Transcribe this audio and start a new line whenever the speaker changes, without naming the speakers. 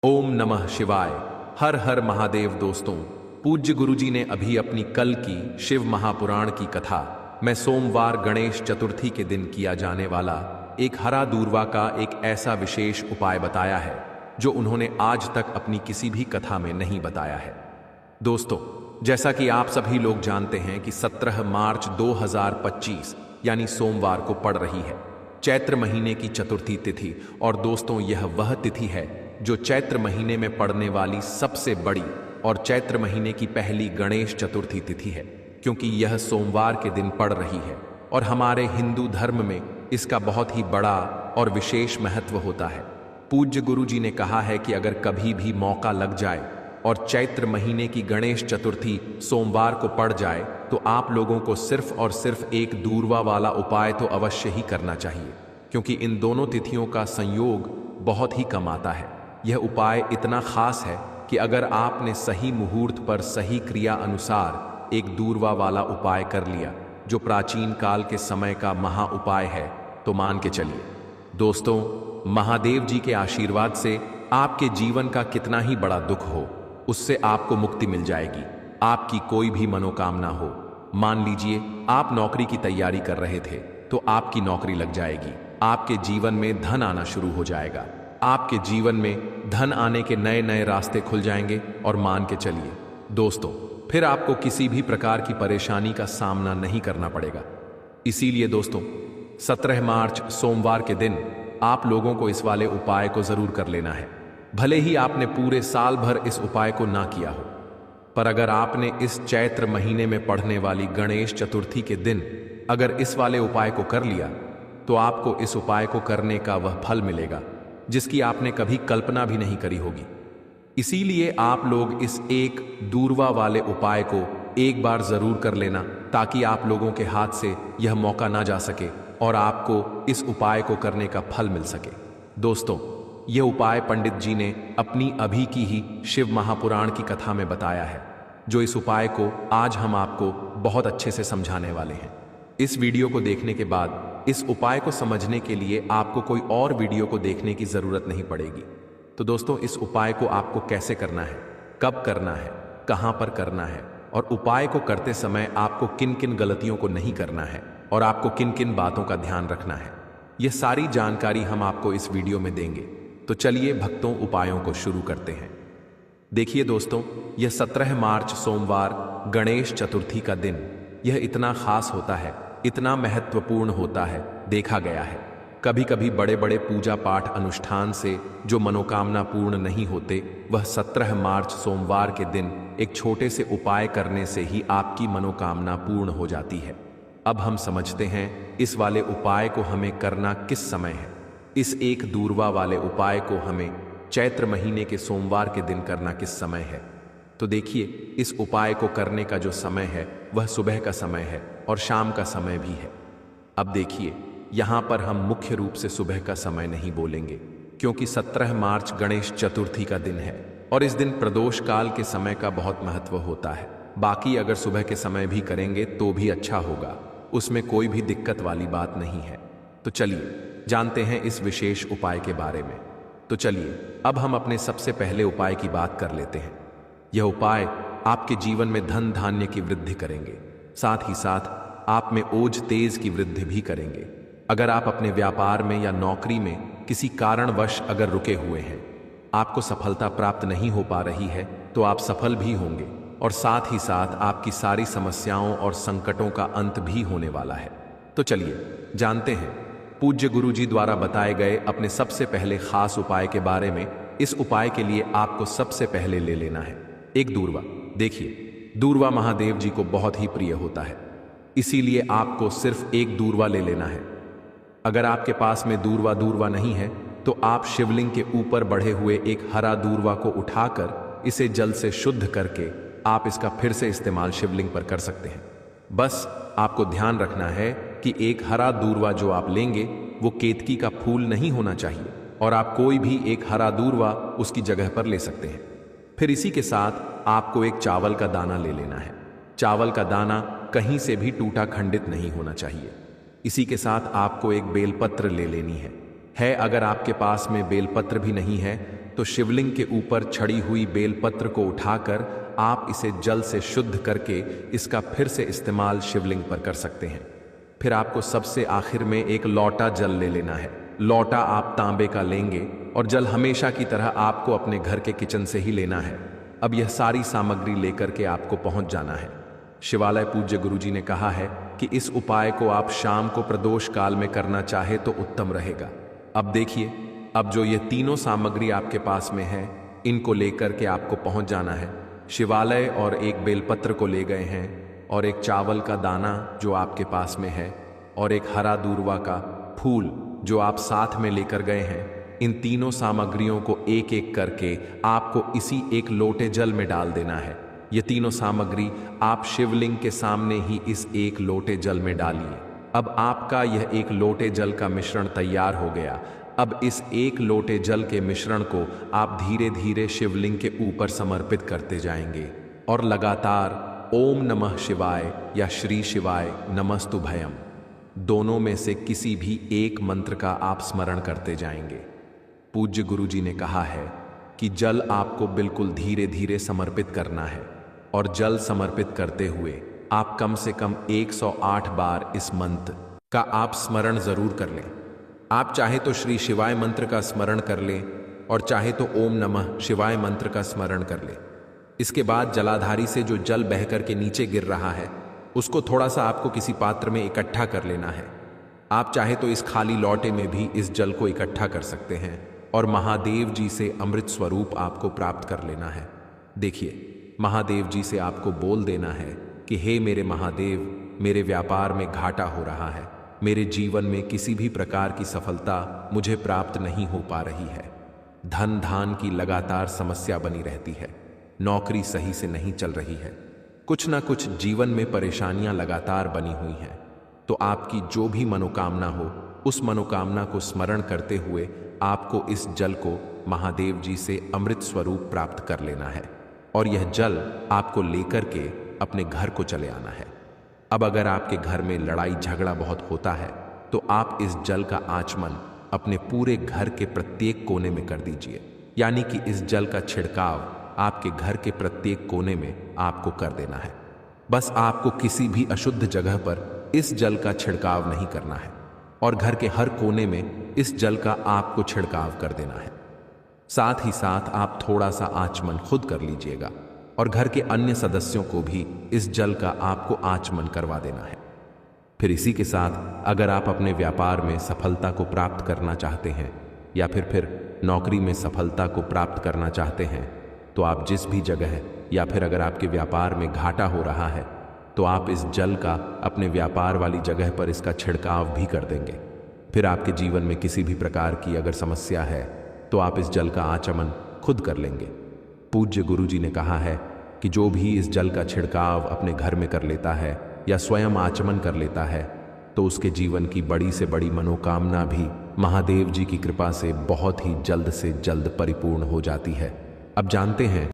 ओम नमः शिवाय। हर हर महादेव। दोस्तों, पूज्य गुरुजी ने अभी अपनी कल की शिव महापुराण की कथा में सोमवार गणेश चतुर्थी के दिन किया जाने वाला एक हरा दूर्वा का एक ऐसा विशेष उपाय बताया है जो उन्होंने आज तक अपनी किसी भी कथा में नहीं बताया है। दोस्तों, जैसा कि आप सभी लोग जानते हैं कि 17 मार्च 2025 यानी सोमवार को पड़ रही है चैत्र महीने की चतुर्थी तिथि। और दोस्तों, यह वह तिथि है जो चैत्र महीने में पड़ने वाली सबसे बड़ी और चैत्र महीने की पहली गणेश चतुर्थी तिथि है, क्योंकि यह सोमवार के दिन पड़ रही है। और हमारे हिंदू धर्म में इसका बहुत ही बड़ा और विशेष महत्व होता है। पूज्य गुरुजी ने कहा है कि अगर कभी भी मौका लग जाए और चैत्र महीने की गणेश चतुर्थी सोमवार को पड़ जाए तो आप लोगों को सिर्फ और सिर्फ एक दूर्वा वाला उपाय तो अवश्य ही करना चाहिए, क्योंकि इन दोनों तिथियों का संयोग बहुत ही कम आता है। यह उपाय इतना खास है कि अगर आपने सही मुहूर्त पर सही क्रिया अनुसार एक दूर्वा वाला उपाय कर लिया, जो प्राचीन काल के समय का महा उपाय है, तो मान के चलिए दोस्तों, महादेव जी के आशीर्वाद से आपके जीवन का कितना ही बड़ा दुख हो, उससे आपको मुक्ति मिल जाएगी। आपकी कोई भी मनोकामना हो, मान लीजिए आप नौकरी की तैयारी कर रहे थे तो आपकी नौकरी लग जाएगी। आपके जीवन में धन आना शुरू हो जाएगा। आपके जीवन में धन आने के नए नए रास्ते खुल जाएंगे। और मान के चलिए दोस्तों, फिर आपको किसी भी प्रकार की परेशानी का सामना नहीं करना पड़ेगा। इसीलिए दोस्तों, 17 मार्च सोमवार के दिन आप लोगों को इस वाले उपाय को जरूर कर लेना है। भले ही आपने पूरे साल भर इस उपाय को ना किया हो, पर अगर आपने इस चैत्र महीने में पढ़ने वाली गणेश चतुर्थी के दिन अगर इस वाले उपाय को कर लिया, तो आपको इस उपाय को करने का वह फल मिलेगा जिसकी आपने कभी कल्पना भी नहीं करी होगी। इसीलिए आप लोग इस एक दूर्वा वाले उपाय को एक बार जरूर कर लेना, ताकि आप लोगों के हाथ से यह मौका ना जा सके और आपको इस उपाय को करने का फल मिल सके। दोस्तों, यह उपाय पंडित जी ने अपनी अभी की ही शिव महापुराण की कथा में बताया है, जो इस उपाय को आज हम आपको बहुत अच्छे से समझाने वाले हैं। इस वीडियो को देखने के बाद इस उपाय को समझने के लिए आपको कोई और वीडियो को देखने की जरूरत नहीं पड़ेगी। तो दोस्तों, इस उपाय को आपको कैसे करना है, कब करना है, कहां पर करना है, और उपाय को करते समय आपको किन किन गलतियों को नहीं करना है और आपको किन किन बातों का ध्यान रखना है, यह सारी जानकारी हम आपको इस वीडियो में देंगे। तो चलिए भक्तों, उपायों को शुरू करते हैं। देखिए दोस्तों, यह 17 मार्च सोमवार गणेश चतुर्थी का दिन यह इतना खास होता है, इतना महत्वपूर्ण होता है। देखा गया है कभी कभी बड़े बड़े पूजा पाठ अनुष्ठान से जो मनोकामना पूर्ण नहीं होते, वह 17 मार्च सोमवार के दिन एक छोटे से उपाय करने से ही आपकी मनोकामना पूर्ण हो जाती है। अब हम समझते हैं इस वाले उपाय को हमें करना किस समय है। इस एक दूर्वा वाले उपाय को हमें चैत्र महीने के सोमवार के दिन करना किस समय है। तो देखिए, इस उपाय को करने का जो समय है वह सुबह का समय है और शाम का समय भी है। अब देखिए, यहाँ पर हम मुख्य रूप से सुबह का समय नहीं बोलेंगे, क्योंकि 17 मार्च गणेश चतुर्थी का दिन है और इस दिन प्रदोष काल के समय का बहुत महत्व होता है। बाकी अगर सुबह के समय भी करेंगे तो भी अच्छा होगा, उसमें कोई भी दिक्कत वाली बात नहीं है। तो चलिए जानते हैं इस विशेष उपाय के बारे में। तो चलिए अब हम अपने सबसे पहले उपाय की बात कर लेते हैं। यह उपाय आपके जीवन में धन धान्य की वृद्धि करेंगे, साथ ही साथ आप में ओज तेज की वृद्धि भी करेंगे। अगर आप अपने व्यापार में या नौकरी में किसी कारणवश अगर रुके हुए हैं, आपको सफलता प्राप्त नहीं हो पा रही है, तो आप सफल भी होंगे और साथ ही साथ आपकी सारी समस्याओं और संकटों का अंत भी होने वाला है। तो चलिए जानते हैं पूज्य गुरुजी द्वारा बताए गए अपने सबसे पहले खास उपाय के बारे में। इस उपाय के लिए आपको सबसे पहले ले लेना है एक दूर्वा। देखिए, दूर्वा महादेव जी को बहुत ही प्रिय होता है, इसीलिए आपको सिर्फ एक दूर्वा ले लेना है। अगर आपके पास में दूर्वा नहीं है, तो आप शिवलिंग के ऊपर बढ़े हुए एक हरा दूर्वा को उठाकर इसे जल से शुद्ध करके आप इसका फिर से इस्तेमाल शिवलिंग पर कर सकते हैं। बस आपको ध्यान रखना है कि एक हरा दूर्वा जो आप लेंगे वो केतकी का फूल नहीं होना चाहिए, और आप कोई भी एक हरा दूर्वा उसकी जगह पर ले सकते हैं। फिर इसी के साथ आपको एक चावल का दाना ले लेना है। चावल का दाना कहीं से भी टूटा खंडित नहीं होना चाहिए। इसी के साथ आपको एक बेलपत्र ले लेनी है। अगर आपके पास में बेलपत्र भी नहीं है तो शिवलिंग के ऊपर छड़ी हुई बेलपत्र को उठाकर आप इसे जल से शुद्ध करके इसका फिर से इस्तेमाल शिवलिंग पर कर सकते हैं। फिर आपको सबसे आखिर में एक लौटा जल ले लेना है। लौटा आप तांबे का लेंगे और जल हमेशा की तरह आपको अपने घर के किचन से ही लेना है। अब यह सारी सामग्री लेकर के आपको पहुंच जाना है। शिवालय पूज्य गुरुजी ने कहा है कि इस उपाय को आप शाम को प्रदोष काल में करना चाहे तो उत्तम रहेगा। अब देखिए, अब जो ये तीनों सामग्री आपके पास में है, इनको लेकर के आपको पहुंच जाना है। शिवालय और एक बेलपत्र को ले गए हैं और एक चावल का दाना जो आपके पास में है और एक हरा दूर्वा का फूल जो आप साथ में लेकर गए हैं। इन तीनों सामग्रियों को एक एक करके आपको इसी एक लोटे जल में डाल देना है। ये तीनों सामग्री आप शिवलिंग के सामने ही इस एक लोटे जल में डालिए। अब आपका यह एक लोटे जल का मिश्रण तैयार हो गया। अब इस एक लोटे जल के मिश्रण को आप धीरे धीरे शिवलिंग के ऊपर समर्पित करते जाएंगे और लगातार ओम नमः शिवाय या श्री शिवाय नमस्तुभयम दोनों में से किसी भी एक मंत्र का आप स्मरण करते जाएंगे। पूज्य गुरुजी ने कहा है कि जल आपको बिल्कुल धीरे धीरे समर्पित करना है और जल समर्पित करते हुए आप कम से कम 108 बार इस मंत्र का आप स्मरण जरूर कर लें। आप चाहे तो श्री शिवाय मंत्र का स्मरण कर लें और चाहे तो ओम नमः शिवाय मंत्र का स्मरण कर लें। इसके बाद जलाधारी से जो जल बहकर के नीचे गिर रहा है उसको थोड़ा सा आपको किसी पात्र में इकट्ठा कर लेना है। आप चाहे तो इस खाली लौटे में भी इस जल को इकट्ठा कर सकते हैं और महादेव जी से अमृत स्वरूप आपको प्राप्त कर लेना है। देखिए, महादेव जी से आपको बोल देना है कि हे मेरे महादेव, मेरे व्यापार में घाटा हो रहा है, मेरे जीवन में किसी भी प्रकार की सफलता मुझे प्राप्त नहीं हो पा रही है, धन धान की लगातार समस्या बनी रहती है, नौकरी सही से नहीं चल रही है, कुछ ना कुछ जीवन में परेशानियां लगातार बनी हुई हैं। तो आपकी जो भी मनोकामना हो उस मनोकामना को स्मरण करते हुए आपको इस जल को महादेव जी से अमृत स्वरूप प्राप्त कर लेना है और यह जल आपको लेकर के अपने घर को चले आना है। अब अगर आपके घर में लड़ाई झगड़ा बहुत होता है तो आप इस जल का आचमन अपने पूरे घर के प्रत्येक कोने में कर दीजिए। यानी कि इस जल का छिड़काव आपके घर के प्रत्येक कोने में आपको कर देना है। बस आपको किसी भी अशुद्ध जगह पर इस जल का छिड़काव नहीं करना है और घर के हर कोने में इस जल का आपको छिड़काव कर देना है। साथ ही साथ आप थोड़ा सा आचमन खुद कर लीजिएगा और घर के अन्य सदस्यों को भी इस जल का आपको आचमन करवा देना है। फिर इसी के साथ अगर आप अपने व्यापार में सफलता को प्राप्त करना चाहते हैं या फिर नौकरी में सफलता को प्राप्त करना चाहते हैं तो आप जिस भी जगह या फिर अगर आपके व्यापार में घाटा हो रहा है तो आप इस जल का अपने व्यापार वाली जगह पर इसका छिड़काव भी कर देंगे। फिर आपके जीवन में किसी भी प्रकार की अगर समस्या है तो आप इस जल का आचमन खुद कर लेंगे। पूज्य गुरुजी ने कहा है कि जो भी इस जल का छिड़काव अपने घर में कर लेता है या स्वयं आचमन कर लेता है तो उसके जीवन की बड़ी से बड़ी मनोकामना भी महादेव जी की कृपा से बहुत ही जल्द से जल्द परिपूर्ण हो जाती है। अब जानते हैं